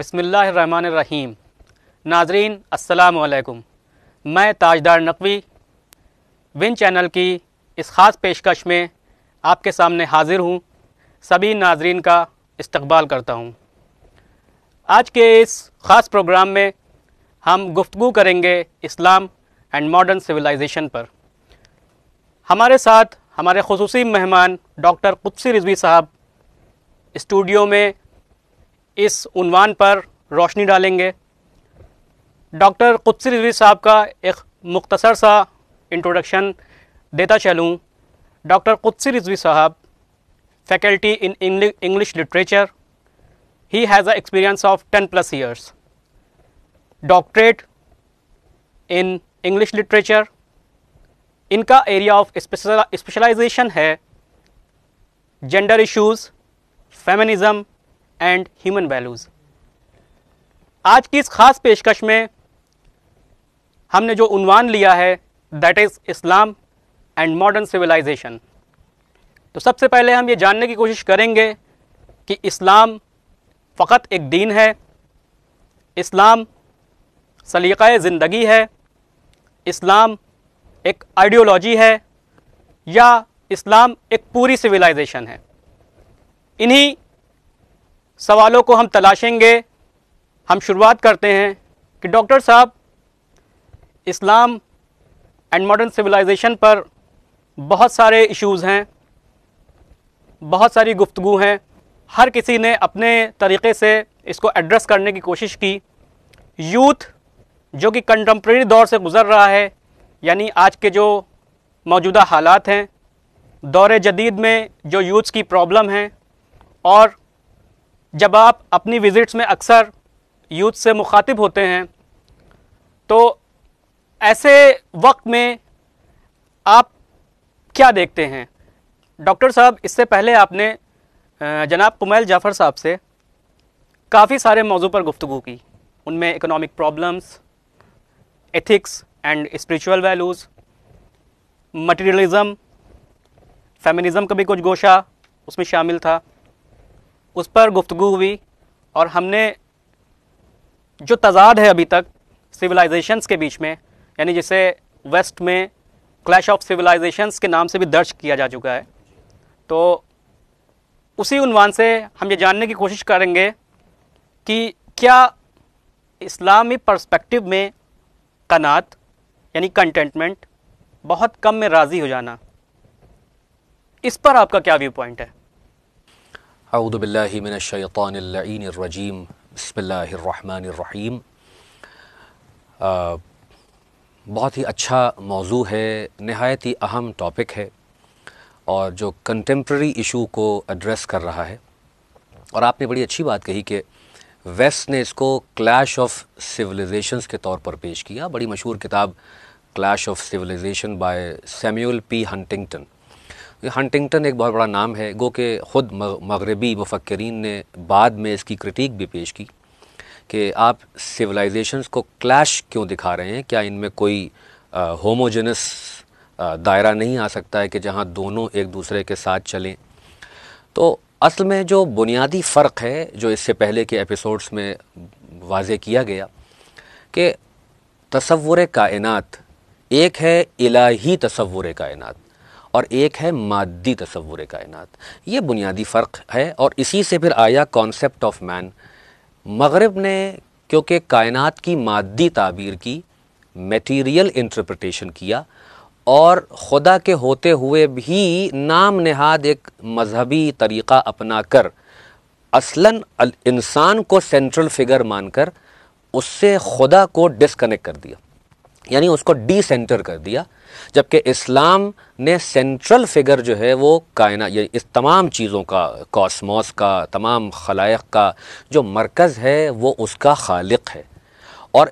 بسم اللہ الرحمن الرحیم۔ ناظرین السلام علیکم، میں تاجدار نقوی ون چینل کی اس خاص پیشکش میں آپ کے سامنے حاضر ہوں۔ سبھی ناظرین کا استقبال کرتا ہوں۔ آج کے اس خاص پروگرام میں ہم گفتگو کریں گے اسلام اینڈ ماڈرن سویلائزیشن پر۔ ہمارے ساتھ ہمارے خصوصی مہمان ڈاکٹر قدسی رضوی صاحب اسٹوڈیو میں اس عنوان پر روشنی ڈالیں گے۔ ڈاکٹر قدسی رضوی صاحب کا ایک مختصر سا انٹروڈکشن دیتا چلوں۔ Doctor Qudsi Rizvi sahab faculty in English literature, he has a experience of 10+ years، doctorate in English literature. ان کا ایریا آف اسپیشلائزیشن ہے gender issues, feminism and human values. آج کی اس خاص پیشکش میں ہم نے جو عنوان لیا ہے that is Islam and modern civilization. تو سب سے پہلے ہم یہ جاننے کی کوشش کریں گے کہ اسلام فقط ایک دین ہے، اسلام سلیقہ زندگی ہے، اسلام ایک آئیڈیالوجی ہے، یا اسلام ایک پوری سویلائزیشن ہے۔ انہی سوالوں کو ہم تلاشیں گے۔ ہم شروعات کرتے ہیں کہ ڈاکٹر صاحب، اسلام اینڈ ماڈرن سویلائزیشن پر بہت سارے ایشوز ہیں، بہت ساری گفتگو ہیں، ہر کسی نے اپنے طریقے سے اس کو ایڈریس کرنے کی کوشش کی۔ یوتھ جو کہ کنٹمپریری دور سے گزر رہا ہے، یعنی آج کے جو موجودہ حالات ہیں، دور جدید میں جو یوتھس کی پرابلم ہیں، اور جب آپ اپنی وزٹس میں اکثر یوتھ سے مخاطب ہوتے ہیں تو ایسے وقت میں آپ کیا دیکھتے ہیں؟ ڈاکٹر صاحب، اس سے پہلے آپ نے جناب قمیل جعفر صاحب سے کافی سارے موضوع پر گفتگو کی، ان میں economic problems, ethics and spiritual values, materialism, feminism کا بھی کچھ گوشہ اس میں شامل تھا، اس پر گفتگو ہوئی۔ اور ہم نے جو تضاد ہے ابھی تک سویلائزیشنس کے بیچ میں، یعنی جسے ویسٹ میں کلیش آف سویلائزیشنس کے نام سے بھی درج کیا جا چکا ہے، تو اسی عنوان سے ہم یہ جاننے کی کوشش کریں گے کہ کیا اسلامی پرسپیکٹو میں قناعت یعنی کنٹینٹمنٹ، بہت کم میں راضی ہو جانا، اس پر آپ کا کیا ویو پوائنٹ ہے؟ اعوذ باللہ من الشیطان اللعین الرجیم، بسم اللہ الرحمن الرحیم۔ بہت ہی اچھا موضوع ہے، نہایت ہی اہم ٹاپک ہے، اور جو کنٹمپریری ایشو کو ایڈریس کر رہا ہے۔ اور آپ نے بڑی اچھی بات کہی کہ ویسٹ نے اس کو کلیش آف سویلائزیشنز کے طور پر پیش کیا۔ بڑی مشہور کتاب clash of civilization by Samuel P Huntington. Huntington ایک بہت بڑا نام ہے، گو کہ خود مغربی مفکرین نے بعد میں اس کی کرٹیک بھی پیش کی کہ آپ سویلائزیشنز کو کلیش کیوں دکھا رہے ہیں؟ کیا ان میں کوئی ہوموجنس دائرہ نہیں آ سکتا ہے کہ جہاں دونوں ایک دوسرے کے ساتھ چلیں؟ تو اصل میں جو بنیادی فرق ہے، جو اس سے پہلے کے ایپیسوڈز میں واضح کیا گیا، کہ تصور کائنات ایک ہے الہی تصور کائنات، اور ایک ہے مادی تصور کائنات۔ یہ بنیادی فرق ہے، اور اسی سے پھر آیا کانسیپٹ آف مین۔ مغرب نے کیونکہ کائنات کی مادی تعبیر کی، میٹیریل انٹرپریٹیشن کیا، اور خدا کے ہوتے ہوئے بھی نام نہاد ایک مذہبی طریقہ اپنا کر اصلاً انسان کو سینٹرل فگر مان کر اس سے خدا کو ڈسکنیکٹ کر دیا، یعنی اس کو ڈی سینٹر کر دیا، جبکہ اسلام نے سینٹرل فگر جو ہے وہ کائنات، یہ اس تمام چیزوں کا، کاسموس کا، تمام خلائق کا جو مرکز ہے وہ اس کا خالق ہے، اور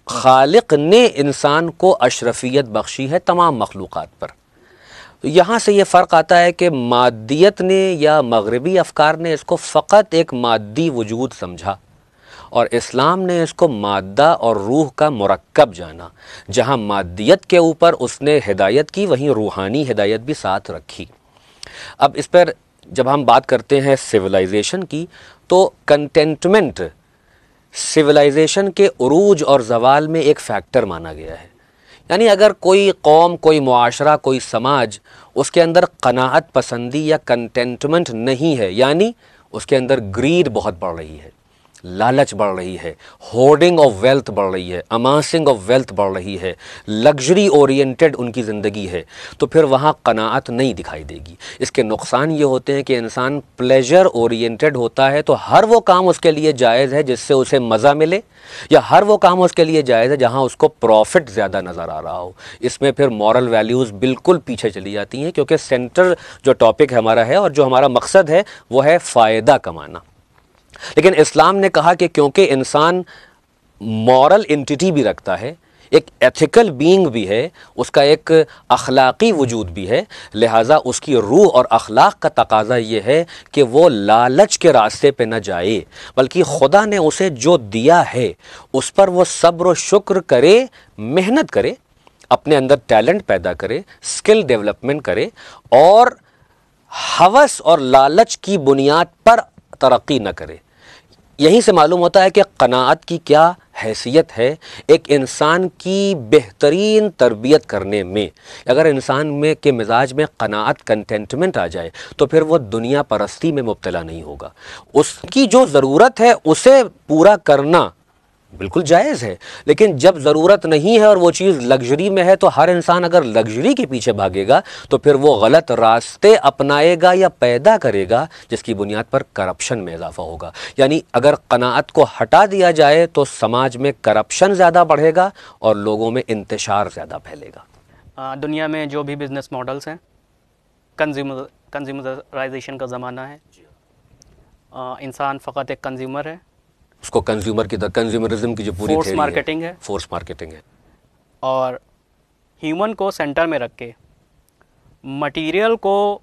خالق نے انسان کو اشرفیت بخشی ہے تمام مخلوقات پر۔ یہاں سے یہ فرق آتا ہے کہ مادیت نے یا مغربی افکار نے اس کو فقط ایک مادی وجود سمجھا، اور اسلام نے اس کو مادہ اور روح کا مرکب جانا۔ جہاں مادیت کے اوپر اس نے ہدایت کی، وہیں روحانی ہدایت بھی ساتھ رکھی۔ اب اس پر جب ہم بات کرتے ہیں سویلائزیشن کی، تو کنٹینٹمنٹ سویلائزیشن کے عروج اور زوال میں ایک فیکٹر مانا گیا ہے. یعنی اگر کوئی قوم، کوئی معاشرہ، کوئی سماج، اس کے اندر قناعت پسندی یا کنٹینٹمنٹ نہیں ہے، یعنی اس کے اندر گریڈ بہت بڑھ رہی ہے، لالچ بڑھ رہی ہے، ہورڈنگ آف ویلتھ بڑھ رہی ہے، اماسنگ آف ویلتھ بڑھ رہی ہے، لگژری اورینٹڈ ان کی زندگی ہے، تو پھر وہاں قناعت نہیں دکھائی دے گی. اس کے نقصان یہ ہوتے ہیں کہ انسان پلیجر اورینٹڈ ہوتا ہے تو ہر وہ کام اس کے لیے جائز ہے جس سے اسے مزہ ملے، یا ہر وہ کام اس کے لیے جائز ہے جہاں اس کو پروفٹ زیادہ نظر آ رہا ہو. اس میں پھر مورل ویلیوز بالکل پیچھے چلی جاتی ہیں، کیونکہ سینٹر جو ٹاپک ہمارا ہے اور جو ہمارا مقصد ہے وہ ہے فائدہ کمانا. لیکن اسلام نے کہا کہ کیونکہ انسان مورل انٹیٹی بھی رکھتا ہے، ایک ایتھیکل بینگ بھی ہے، اس کا ایک اخلاقی وجود بھی ہے، لہٰذا اس کی روح اور اخلاق کا تقاضا یہ ہے کہ وہ لالچ کے راستے پہ نہ جائے، بلکہ خدا نے اسے جو دیا ہے اس پر وہ صبر و شکر کرے، محنت کرے، اپنے اندر ٹیلنٹ پیدا کرے، اسکل ڈیولپمنٹ کرے، اور ہوس اور لالچ کی بنیاد پر ترقی نہ کرے. یہیں سے معلوم ہوتا ہے کہ قناعت کی کیا حیثیت ہے ایک انسان کی بہترین تربیت کرنے میں. اگر انسان میں کے مزاج میں قناعت، کنٹینٹمنٹ آ جائے تو پھر وہ دنیا پرستی میں مبتلا نہیں ہوگا. اس کی جو ضرورت ہے اسے پورا کرنا بالکل جائز ہے، لیکن جب ضرورت نہیں ہے اور وہ چیز لگژری میں ہے تو ہر انسان اگر لگژری کے پیچھے بھاگے گا تو پھر وہ غلط راستے اپنائے گا یا پیدا کرے گا، جس کی بنیاد پر کرپشن میں اضافہ ہوگا. یعنی اگر قناعت کو ہٹا دیا جائے تو سماج میں کرپشن زیادہ بڑھے گا اور لوگوں میں انتشار زیادہ پھیلے گا. دنیا میں جو بھی بزنس ماڈلز ہیں، کنزیومرائزیشن کا زمانہ ہے. انسان فقط ایک کنزیومر ہے. اس کو کنزیومر کی کنزیومرزم کی جو پوری فورس مارکیٹنگ ہے، فورس مارکیٹنگ ہے، اور ہیومن کو سینٹر میں رکھ کے مٹیریل کو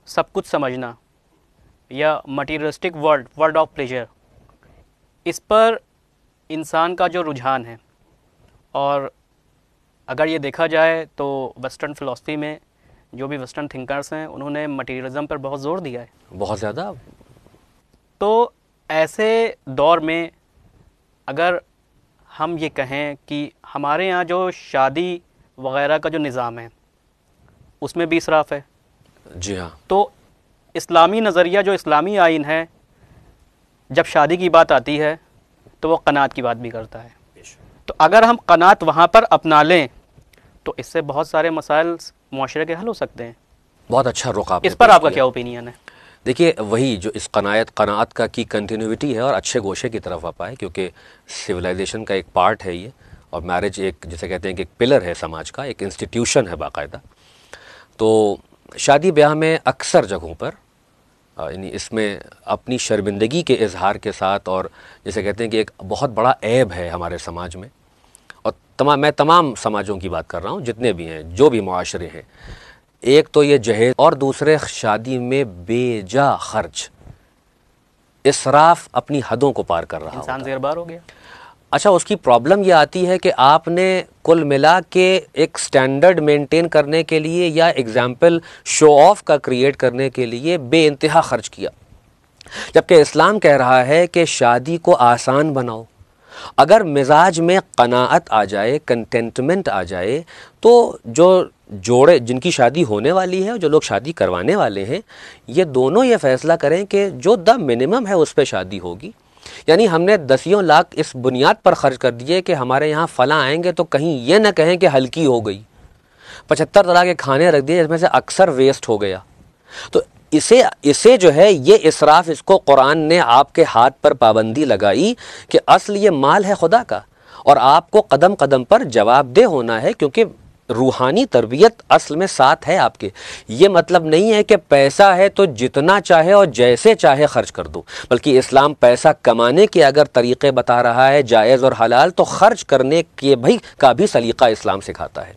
سب کچھ سمجھنا، یا مٹیریلسٹک ورلڈ آف پلیجر، اس پر انسان کا جو رجحان ہے. اور اگر یہ دیکھا جائے تو ویسٹرن فلسفی میں جو بھی ویسٹرن تھنکرز ہیں انہوں نے مٹیریلزم پر بہت زور دیا ہے، بہت زیادہ. تو ایسے دور میں اگر ہم یہ کہیں کہ ہمارے یہاں جو شادی وغیرہ کا جو نظام ہے اس میں بھی اسراف ہے. جی ہاں. تو اسلامی نظریہ، جو اسلامی آئین ہے، جب شادی کی بات آتی ہے تو وہ قناعت کی بات بھی کرتا ہے. تو اگر ہم قناعت وہاں پر اپنا لیں تو اس سے بہت سارے مسائل معاشرے کے حل ہو سکتے ہیں. بہت اچھا رخ آپ نے اس پر آپ کا کیا اوپینین ہے؟ دیکھیے، وہی جو اس قناعت کا کی کنٹینیوٹی ہے اور اچھے گوشے کی طرف آپ آئے، کیونکہ سویلائزیشن کا ایک پارٹ ہے یہ، اور میرج ایک جیسے کہتے ہیں کہ ایک پلر ہے سماج کا، ایک انسٹیٹیوشن ہے باقاعدہ. تو شادی بیاہ میں اکثر جگہوں پر یعنی اس میں اپنی شرمندگی کے اظہار کے ساتھ، اور جیسے کہتے ہیں کہ ایک بہت بڑا عیب ہے ہمارے سماج میں، اور میں تمام سماجوں کی بات کر رہا ہوں جتنے بھی ہیں، جو بھی معاشرے ہیں. ایک تو یہ جہیز، اور دوسرے شادی میں بے جا خرچ، اسراف اپنی حدوں کو پار کر رہا ہوتا ہے. انسان زیربار ہو گیا. اچھا، اس کی پرابلم یہ آتی ہے کہ آپ نے کل ملا کے ایک سٹینڈرڈ مینٹین کرنے کے لیے یا ایگزامپل شو آف کا کریٹ کرنے کے لیے بے انتہا خرچ کیا، جبکہ اسلام کہہ رہا ہے کہ شادی کو آسان بناؤ. اگر مزاج میں قناعت آ جائے، کنٹینٹمنٹ آ جائے، تو جو جوڑے جن کی شادی ہونے والی ہے اور جو لوگ شادی کروانے والے ہیں، یہ دونوں یہ فیصلہ کریں کہ جو منیمم ہے اس پہ شادی ہوگی. یعنی ہم نے 10 لاکھ اس بنیاد پر خرچ کر دیے کہ ہمارے یہاں فلاں آئیں گے تو کہیں یہ نہ کہیں کہ ہلکی ہو گئی. 75 طرح کے کھانے رکھ دیے جس میں سے اکثر ویسٹ ہو گیا. تو اسے جو ہے یہ اسراف، اس کو قرآن نے آپ کے ہاتھ پر پابندی لگائی کہ اصل یہ مال ہے خدا کا، اور آپ کو قدم قدم پر جواب دہ ہونا ہے، کیونکہ روحانی تربیت اصل میں ساتھ ہے آپ کے. یہ مطلب نہیں ہے کہ پیسہ ہے تو جتنا چاہے اور جیسے چاہے خرچ کر دو، بلکہ اسلام پیسہ کمانے کے اگر طریقے بتا رہا ہے جائز اور حلال، تو خرچ کرنے کے کا بھی سلیقہ اسلام سکھاتا ہے.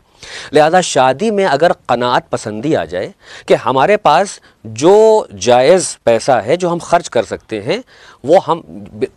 لہذا شادی میں اگر قناعت پسندی آ جائے کہ ہمارے پاس جو جائز پیسہ ہے جو ہم خرچ کر سکتے ہیں وہ ہم،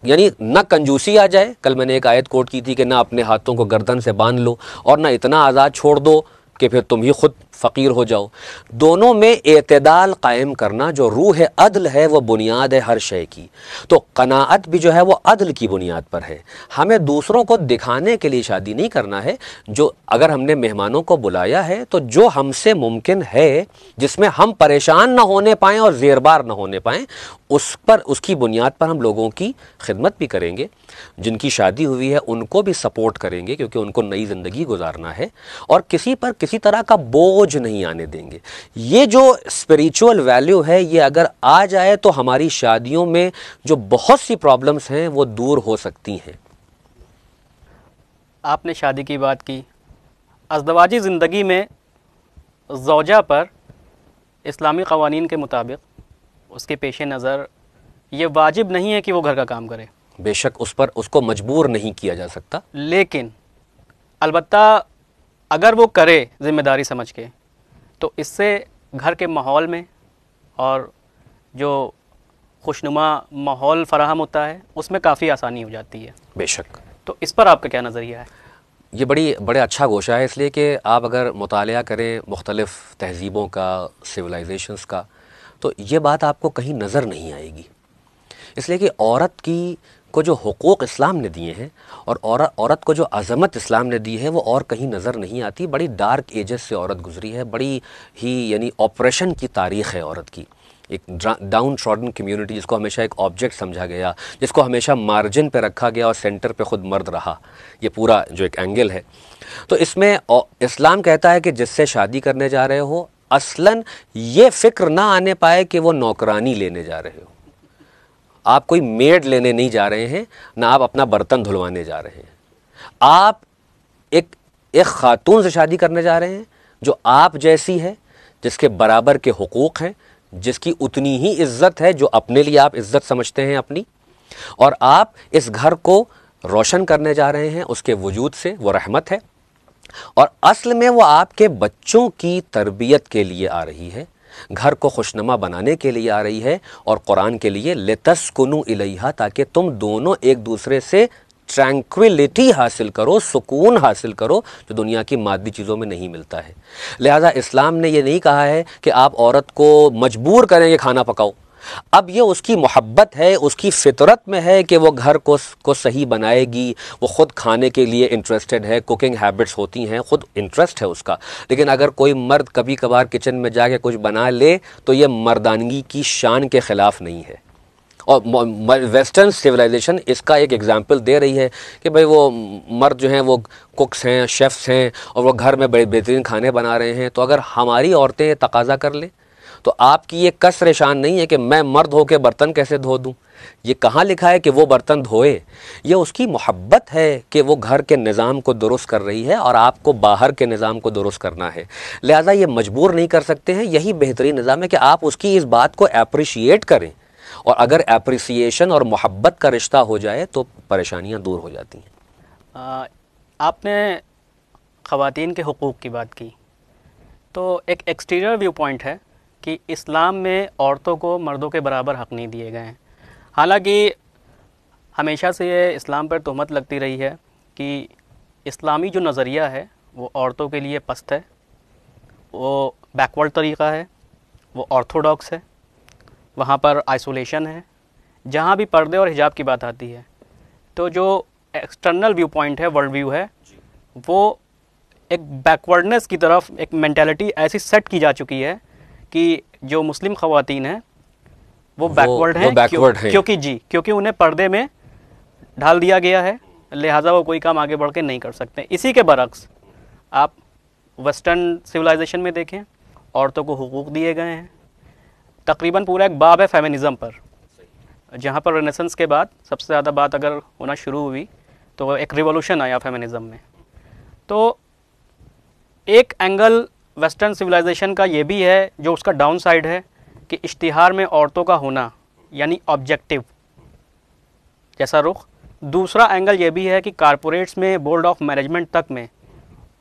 یعنی نہ کنجوسی آ جائے. کل میں نے ایک آیت کوٹ کی تھی کہ نہ اپنے ہاتھوں کو گردن سے باندھ لو، اور نہ اتنا آزاد چھوڑ دو کہ پھر تم ہی خود فقیر ہو جاؤ. دونوں میں اعتدال قائم کرنا جو روح عدل ہے وہ بنیاد ہے ہر شے کی. تو قناعت بھی جو ہے وہ عدل کی بنیاد پر ہے. ہمیں دوسروں کو دکھانے کے لیے شادی نہیں کرنا ہے. جو اگر ہم نے مہمانوں کو بلایا ہے تو جو ہم سے ممکن ہے جس میں ہم پریشان نہ ہونے پائیں اور زیربار نہ ہونے پائیں اس کی بنیاد پر ہم لوگوں کی خدمت بھی کریں گے. جن کی شادی ہوئی ہے ان کو بھی سپورٹ کریں گے کیونکہ ان کو نئی زندگی گزارنا ہے, اور کسی پر کسی طرح کا بوجھ نہیں آنے دیں گے. یہ جو اسپریچول ویلیو ہے یہ اگر آ جائے تو ہماری شادیوں میں جو بہت سی پرابلمز ہیں وہ دور ہو سکتی ہیں. آپ نے شادی کی بات کی. ازدواجی زندگی میں زوجہ پر اسلامی قوانین کے مطابق اس کے پیش نظر یہ واجب نہیں ہے کہ وہ گھر کا کام کرے. بے شک اس کو مجبور نہیں کیا جا سکتا, لیکن البتہ اگر وہ کرے ذمہ داری سمجھ کے تو اس سے گھر کے ماحول میں اور جو خوشنما ماحول فراہم ہوتا ہے اس میں کافی آسانی ہو جاتی ہے. بے شک. تو اس پر آپ کا کیا نظریہ ہے؟ یہ بڑے اچھا گوشہ ہے, اس لیے کہ آپ اگر مطالعہ کریں مختلف تہذیبوں کا, سویلائزیشنز کا, تو یہ بات آپ کو کہیں نظر نہیں آئے گی. اس لیے کہ عورت کو جو حقوق اسلام نے دیے ہیں اور عورت کو جو عظمت اسلام نے دی ہے وہ اور کہیں نظر نہیں آتی. بڑی ڈارک ایجز سے عورت گزری ہے, بڑی ہی یعنی آپریشن کی تاریخ ہے عورت کی. ایک ڈاؤن ٹراڈن کمیونٹی جس کو ہمیشہ ایک آبجیکٹ سمجھا گیا, جس کو ہمیشہ مارجن پہ رکھا گیا اور سینٹر پہ خود مرد رہا. یہ پورا جو ایک اینگل ہے, تو اس میں اسلام کہتا ہے کہ جس سے شادی کرنے جا رہے ہو اصلاً یہ فکر نہ آنے پائے کہ وہ نوکرانی لینے جا رہے ہو. آپ کوئی میڈ لینے نہیں جا رہے ہیں, نہ آپ اپنا برتن دھلوانے جا رہے ہیں. آپ ایک خاتون سے شادی کرنے جا رہے ہیں جو آپ جیسی ہے, جس کے برابر کے حقوق ہیں, جس کی اتنی ہی عزت ہے جو اپنے لیے آپ عزت سمجھتے ہیں اپنی, اور آپ اس گھر کو روشن کرنے جا رہے ہیں اس کے وجود سے. وہ رحمت ہے, اور اصل میں وہ آپ کے بچوں کی تربیت کے لیے آ رہی ہے, گھر کو خوشنما بنانے کے لیے آ رہی ہے, اور قرآن کے لیے لِتَسْكُنُوا إِلَيْهَا, تاکہ تم دونوں ایک دوسرے سے ٹرینکویلٹی حاصل کرو, سکون حاصل کرو, جو دنیا کی مادی چیزوں میں نہیں ملتا ہے. لہذا اسلام نے یہ نہیں کہا ہے کہ آپ عورت کو مجبور کریں کہ کھانا پکاؤ. اب یہ اس کی محبت ہے, اس کی فطرت میں ہے کہ وہ گھر کو صحیح بنائے گی, وہ خود کھانے کے لیے انٹرسٹڈ ہے, کوکنگ ہیبٹس ہوتی ہیں, خود انٹرسٹ ہے اس کا. لیکن اگر کوئی مرد کبھی کبھار کچن میں جا کے کچھ بنا لے تو یہ مردانگی کی شان کے خلاف نہیں ہے. اور ویسٹرن سویلائزیشن اس کا ایک ایگزامپل دے رہی ہے کہ بھئی وہ مرد جو ہیں وہ کوکس ہیں, شیفس ہیں, اور وہ گھر میں بڑے بہترین کھانے بنا رہے ہیں. تو اگر ہماری عورتیں یہ تقاضا کر لیں تو آپ کی یہ کسر شان نہیں ہے کہ میں مرد ہو کے برتن کیسے دھو دوں. یہ کہاں لکھا ہے کہ وہ برتن دھوئے؟ یہ اس کی محبت ہے کہ وہ گھر کے نظام کو درست کر رہی ہے اور آپ کو باہر کے نظام کو درست کرنا ہے. لہٰذا یہ مجبور نہیں کر سکتے ہیں. یہی بہترین نظام ہے کہ آپ اس کی اس بات کو اپریشیٹ کریں, اور اگر اپریسیشن اور محبت کا رشتہ ہو جائے تو پریشانیاں دور ہو جاتی ہیں. آپ نے خواتین کے حقوق کی بات کی, تو ایک ایکسٹیریئر ویو پوائنٹ ہے کہ اسلام میں عورتوں کو مردوں کے برابر حق نہیں دیے گئے ہیں. حالانکہ ہمیشہ سے یہ اسلام پر تہمت لگتی رہی ہے کہ اسلامی جو نظریہ ہے وہ عورتوں کے لیے پست ہے, وہ بیکورڈ طریقہ ہے, وہ آرتھوڈاکس ہے, وہاں پر آئسولیشن ہے. جہاں بھی پردے اور حجاب کی بات آتی ہے تو جو ایکسٹرنل ویو پوائنٹ ہے, ورلڈ ویو ہے, وہ ایک بیکورڈنس کی طرف ایک مینٹیلٹی ایسی سیٹ کی جا چکی ہے کہ جو مسلم خواتین ہیں وہ بیکورڈ ہیں, کیونکہ انہیں پردے میں ڈھال دیا گیا ہے, لہٰذا وہ کوئی کام آگے بڑھ کے نہیں کر سکتے. اسی کے برعکس آپ ویسٹرن سویلائزیشن میں دیکھیں, عورتوں کو حقوق دیے گئے ہیں. تقریباً پورا ایک باب ہے فیمنزم پر, جہاں پر رینیسنس کے بعد سب سے زیادہ بات اگر ہونا شروع ہوئی تو ایک ریولوشن آیا فیمنزم میں. تو ایک اینگل ویسٹرن سویلائزیشن کا یہ بھی ہے جو اس کا ڈاؤن سائڈ ہے کہ اشتہار میں عورتوں کا ہونا یعنی آبجیکٹو جیسا رخ. دوسرا اینگل یہ بھی ہے کہ کارپوریٹس میں, بورڈ آف مینجمنٹ تک میں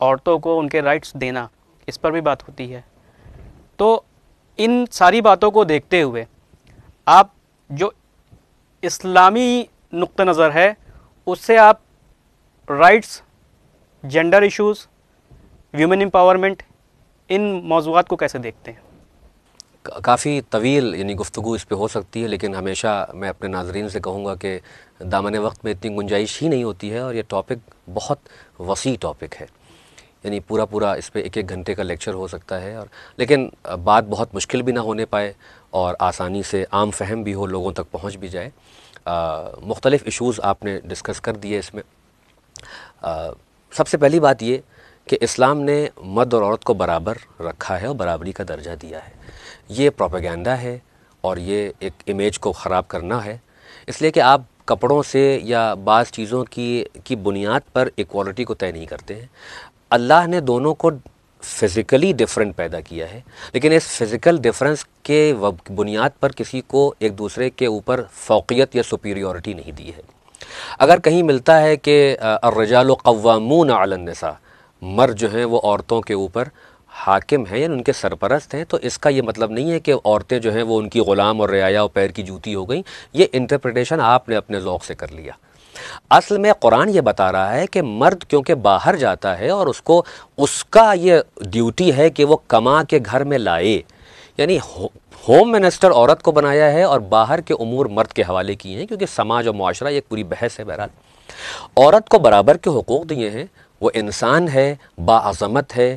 عورتوں کو ان کے رائٹس دینا, اس پر بھی بات ہوتی ہے. تو ان ساری باتوں کو دیکھتے ہوئے آپ جو اسلامی نقطہ نظر ہے اس سے آپ rights, gender issues, women empowerment, ان موضوعات کو کیسے دیکھتے ہیں؟ کافی طویل یعنی گفتگو اس پہ ہو سکتی ہے، لیکن ہمیشہ میں اپنے ناظرین سے کہوں گا کہ دامن وقت میں اتنی گنجائش ہی نہیں ہوتی ہے، اور یہ ٹاپک بہت وسیع ٹاپک ہے، یعنی پورا اس پہ ایک گھنٹے کا لیکچر ہو سکتا ہے، اور لیکن بات بہت مشکل بھی نہ ہونے پائے اور آسانی سے عام فہم بھی ہو، لوگوں تک پہنچ بھی جائے۔ مختلف ایشوز آپ نے ڈسکس کر دیے اس میں۔ سب سے پہلی بات یہ کہ اسلام نے مرد اور عورت کو برابر رکھا ہے اور برابری کا درجہ دیا ہے۔ یہ پروپیگنڈا ہے اور یہ ایک امیج کو خراب کرنا ہے، اس لیے کہ آپ کپڑوں سے یا بعض چیزوں کی بنیاد پر ایکوالٹی کو طے نہیں کرتے ہیں۔ اللہ نے دونوں کو فزیکلی ڈیفرنٹ پیدا کیا ہے، لیکن اس فزیکل ڈیفرنس کے بنیاد پر کسی کو ایک دوسرے کے اوپر فوقیت یا سپیریورٹی نہیں دی ہے۔ اگر کہیں ملتا ہے کہ الرجال قوامون علی النساء، مرد جو ہیں وہ عورتوں کے اوپر حاکم ہیں یعنی ان کے سرپرست ہیں، تو اس کا یہ مطلب نہیں ہے کہ عورتیں جو ہیں وہ ان کی غلام اور رعایا اور پیر کی جوتی ہو گئیں۔ یہ انٹرپریٹیشن آپ نے اپنے ذوق سے کر لیا۔ اصل میں قرآن یہ بتا رہا ہے کہ مرد کیونکہ باہر جاتا ہے اور اس کا یہ ڈیوٹی ہے کہ وہ کما کے گھر میں لائے، یعنی ہوم منسٹر عورت کو بنایا ہے اور باہر کے امور مرد کے حوالے کیے ہیں، کیونکہ سماج اور معاشرہ یہ پوری بحث ہے۔ بہرحال عورت کو برابر کے حقوق دیے ہیں، وہ انسان ہے، باعظمت ہے،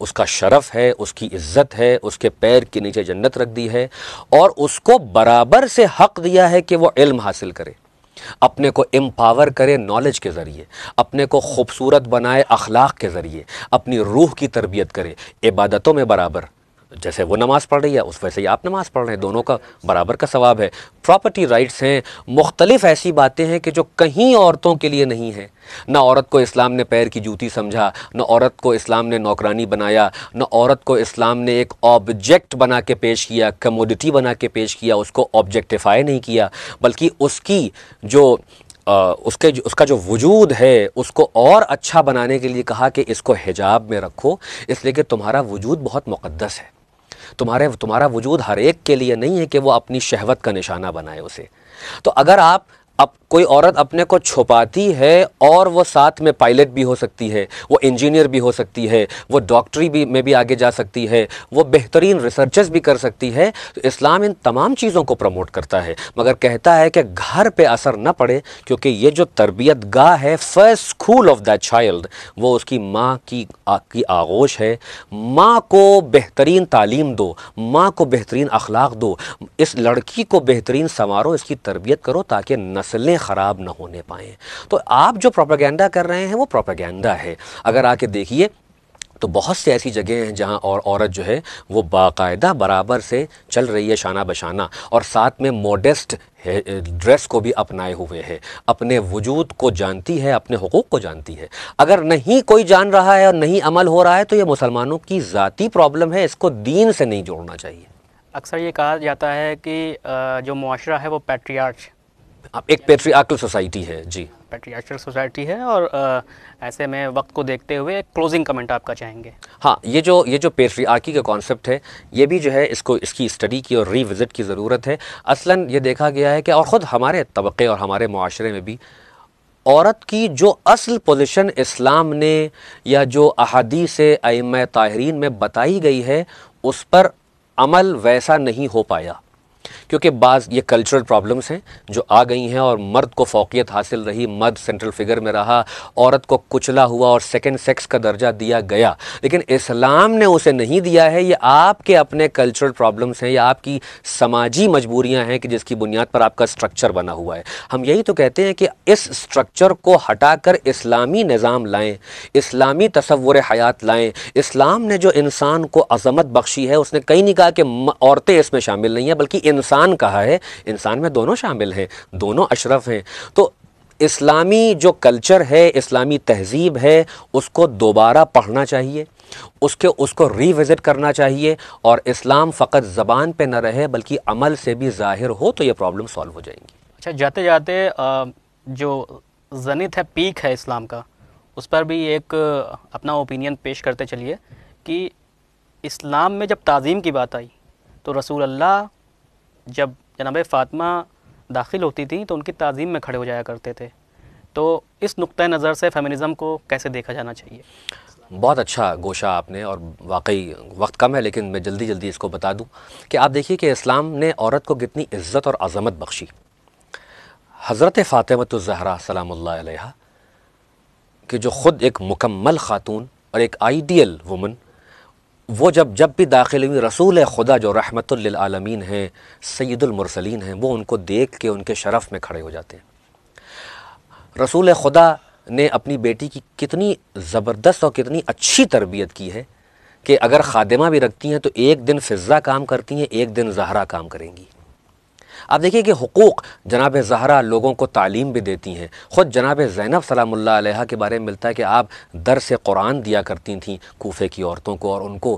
اس کا شرف ہے، اس کی عزت ہے، اس کے پیر کے نیچے جنت رکھ دی ہے، اور اس کو برابر سے حق دیا ہے کہ وہ علم حاصل کرے، اپنے کو امپاور کرے نالج کے ذریعے، اپنے کو خوبصورت بنائے اخلاق کے ذریعے، اپنی روح کی تربیت کرے، عبادتوں میں برابر، جیسے وہ نماز پڑھ رہی ہے اس ویسے ہی آپ نماز پڑھ رہے ہیں، دونوں کا برابر کا ثواب ہے۔ پراپرٹی رائٹس ہیں، مختلف ایسی باتیں ہیں کہ جو کہیں عورتوں کے لیے نہیں ہیں۔ نہ عورت کو اسلام نے پیر کی جوتی سمجھا، نہ عورت کو اسلام نے نوکرانی بنایا، نہ عورت کو اسلام نے ایک آبجیکٹ بنا کے پیش کیا، کموڈٹی بنا کے پیش کیا، اس کو آبجیکٹیفائی نہیں کیا، بلکہ اس کا جو وجود ہے اس کو اور اچھا بنانے کے لیے کہا کہ اس کو حجاب میں رکھو، اس لیے کہ تمہارا وجود بہت مقدس ہے۔ تمہارا وجود ہر ایک کے لیے نہیں ہے کہ وہ اپنی شہوت کا نشانہ بنائے اسے۔ تو اگر کوئی عورت اپنے کو چھپاتی ہے اور وہ ساتھ میں پائلٹ بھی ہو سکتی ہے، وہ انجینئر بھی ہو سکتی ہے، وہ ڈاکٹری میں بھی آگے جا سکتی ہے، وہ بہترین ریسرچز بھی کر سکتی ہے، تو اسلام ان تمام چیزوں کو پروموٹ کرتا ہے، مگر کہتا ہے کہ گھر پہ اثر نہ پڑے، کیونکہ یہ جو تربیت گاہ ہے، first school of that child, وہ اس کی ماں کی آغوش ہے۔ ماں کو بہترین تعلیم دو، ماں کو بہترین اخلاق دو، اس لڑکی کو بہترین سنوارو، اس کی تربیت کرو تاکہ نسلیں خراب نہ ہونے پائیں۔ تو آپ جو پروپیگنڈا کر رہے ہیں وہ پروپیگنڈا ہے۔ اگر آ کے دیکھیے تو بہت سی ایسی جگہیں ہیں جہاں عورت جو ہے وہ باقاعدہ برابر سے چل رہی ہے شانہ بشانہ، اور ساتھ میں موڈسٹ ڈریس کو بھی اپنائے ہوئے ہے، اپنے وجود کو جانتی ہے، اپنے حقوق کو جانتی ہے۔ اگر نہیں کوئی جان رہا ہے اور نہیں عمل ہو رہا ہے تو یہ مسلمانوں کی ذاتی پرابلم ہے، اس کو دین سے نہیں جوڑنا چاہیے۔ اکثر یہ کہا جاتا ہے کہ جو معاشرہ ہے وہ ایک پیٹریارکل سوسائٹی ہے۔ جی، پیٹریارکل سوسائٹی ہے، اور ایسے میں وقت کو دیکھتے ہوئے ایک کلوزنگ کمنٹ آپ کا چاہیں گے؟ ہاں، یہ جو پیٹریارکی کا کانسیپٹ ہے، یہ بھی جو ہے اس کی اسٹڈی کی اور ری وزٹ کی ضرورت ہے۔ اصلاً یہ دیکھا گیا ہے کہ اور خود ہمارے طبقے اور ہمارے معاشرے میں بھی عورت کی جو اصل پوزیشن اسلام نے یا جو احادیث ائمہ طاہرین میں بتائی گئی ہے اس پر عمل ویسا نہیں ہو پایا، کیونکہ بعض یہ کلچرل پرابلمز ہیں جو آ گئی ہیں، اور مرد کو فوقیت حاصل رہی، مرد سینٹرل فگر میں رہا، عورت کو کچلا ہوا اور سیکنڈ سیکس کا درجہ دیا گیا، لیکن اسلام نے اسے نہیں دیا ہے۔ یہ آپ کے اپنے کلچرل پرابلمز ہیں یا آپ کی سماجی مجبوریاں ہیں کہ جس کی بنیاد پر آپ کا سٹرکچر بنا ہوا ہے۔ ہم یہی تو کہتے ہیں کہ اس سٹرکچر کو ہٹا کر اسلامی نظام لائیں، اسلامی تصور حیات لائیں۔ اسلام نے جو انسان کو عظمت بخشی ہے، اس نے کہیں نہیں کہا کہ عورتیں اس میں شامل نہیں ہیں، بلکہ انسان کہا ہے، انسان میں دونوں شامل ہیں، دونوں اشرف ہیں۔ تو اسلامی جو کلچر ہے، اسلامی تہذیب ہے، اس کو دوبارہ پڑھنا چاہیے، اس کو ری وزٹ کرنا چاہیے، اور اسلام فقط زبان پہ نہ رہے بلکہ عمل سے بھی ظاہر ہو، تو یہ پرابلم سالو ہو جائیں گی۔ اچھا، جاتے جاتے جو زنت ہے، پیک ہے اسلام کا، اس پر بھی ایک اپنا اوپینین پیش کرتے چلیے کہ اسلام میں جب تعظیم کی بات آئی تو رسول اللہ جب جناب فاطمہ داخل ہوتی تھیں تو ان کی تعظیم میں کھڑے ہو جایا کرتے تھے، تو اس نقطہ نظر سے فیمنزم کو کیسے دیکھا جانا چاہیے؟ بہت اچھا گوشہ آپ نے، اور واقعی وقت کم ہے لیکن میں جلدی اس کو بتا دوں کہ آپ دیکھیے کہ اسلام نے عورت کو کتنی عزت اور عظمت بخشی۔ حضرت فاطمۃ الزہرا سلام اللہ علیہا کہ جو خود ایک مکمل خاتون اور ایک آئیڈیل وومن، وہ جب بھی داخل ہوئی، رسول خدا جو رحمت للعالمین ہیں، سید المرسلین ہیں، وہ ان کو دیکھ کے ان کے شرف میں کھڑے ہو جاتے ہیں۔ رسول خدا نے اپنی بیٹی کی کتنی زبردست اور کتنی اچھی تربیت کی ہے کہ اگر خادمہ بھی رکھتی ہیں تو ایک دن فضہ کام کرتی ہیں، ایک دن زہرا کام کریں گی۔ آپ دیکھیے کہ حقوق جناب زہرا لوگوں کو تعلیم بھی دیتی ہیں۔ خود جناب زینب سلام اللہ علیہا کے بارے میں ملتا ہے کہ آپ درس قرآن دیا کرتی تھیں کوفے کی عورتوں کو، اور ان کو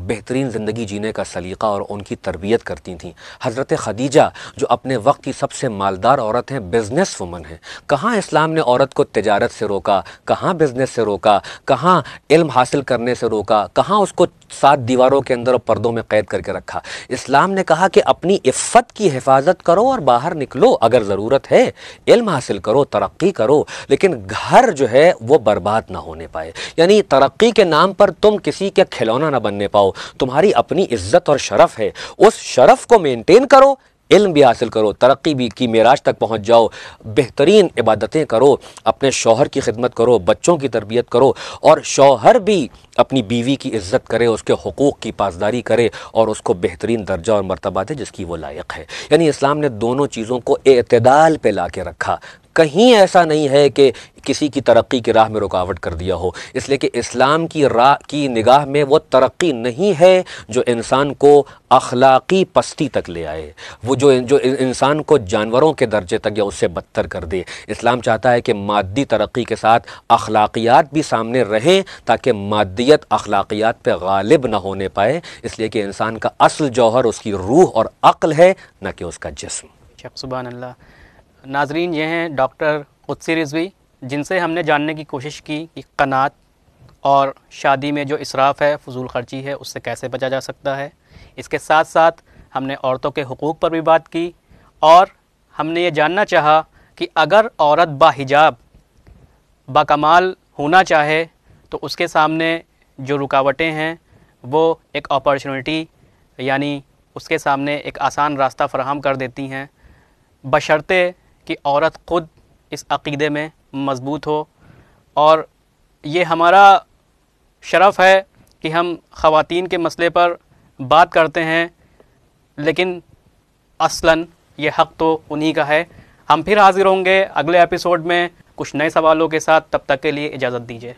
بہترین زندگی جینے کا سلیقہ اور ان کی تربیت کرتی تھیں۔ حضرت خدیجہ جو اپنے وقت کی سب سے مالدار عورت ہیں، بزنس وومن ہیں، کہاں اسلام نے عورت کو تجارت سے روکا، کہاں بزنس سے روکا، کہاں علم حاصل کرنے سے روکا، کہاں اس کو 7 دیواروں کے اندر اور پردوں میں قید کر کے رکھا۔ اسلام نے کہا کہ اپنی عفت کی حفاظت کرو اور باہر نکلو، اگر ضرورت ہے علم حاصل کرو، ترقی کرو، لیکن گھر جو ہے وہ برباد نہ ہونے پائے۔ یعنی ترقی کے نام پر تم کسی کے کھلونا نہ بننے پاؤ، تمہاری اپنی عزت اور شرف ہے، اس شرف کو مینٹین کرو، علم بھی حاصل کرو، ترقی بھی کی معراج تک پہنچ جاؤ، بہترین عبادتیں کرو، اپنے شوہر کی خدمت کرو، بچوں کی تربیت کرو، اور شوہر بھی اپنی بیوی کی عزت کرے، اس کے حقوق کی پاسداری کرے اور اس کو بہترین درجہ اور مرتبہ دے جس کی وہ لائق ہے۔ یعنی اسلام نے دونوں چیزوں کو اعتدال پہ لا کے رکھا، کہیں ایسا نہیں ہے کہ کسی کی ترقی کی راہ میں رکاوٹ کر دیا ہو، اس لیے کہ اسلام کی راہ کی نگاہ میں وہ ترقی نہیں ہے جو انسان کو اخلاقی پستی تک لے آئے، وہ جو انسان کو جانوروں کے درجے تک یا اس سے بدتر کر دے۔ اسلام چاہتا ہے کہ مادی ترقی کے ساتھ اخلاقیات بھی سامنے رہیں تاکہ مادیت اخلاقیات پہ غالب نہ ہونے پائے، اس لیے کہ انسان کا اصل جوہر اس کی روح اور عقل ہے، نہ کہ اس کا جسم۔ سبحان اللہ۔ ناظرین، یہ ہیں ڈاکٹر قدسی رضوی، جن سے ہم نے جاننے کی کوشش کی کہ قناعت اور شادی میں جو اسراف ہے، فضول خرچی ہے، اس سے کیسے بچا جا سکتا ہے۔ اس کے ساتھ ساتھ ہم نے عورتوں کے حقوق پر بھی بات کی، اور ہم نے یہ جاننا چاہا کہ اگر عورت باحجاب باکمال ہونا چاہے تو اس کے سامنے جو رکاوٹیں ہیں وہ ایک اپارچونٹی، یعنی اس کے سامنے ایک آسان راستہ فراہم کر دیتی ہیں، بشرطے کہ عورت خود اس عقیدے میں مضبوط ہو۔ اور یہ ہمارا شرف ہے کہ ہم خواتین کے مسئلے پر بات کرتے ہیں، لیکن اصلاً یہ حق تو انہی کا ہے۔ ہم پھر حاضر ہوں گے اگلے ایپیسوڈ میں کچھ نئے سوالوں کے ساتھ، تب تک کے لیے اجازت دیجیے۔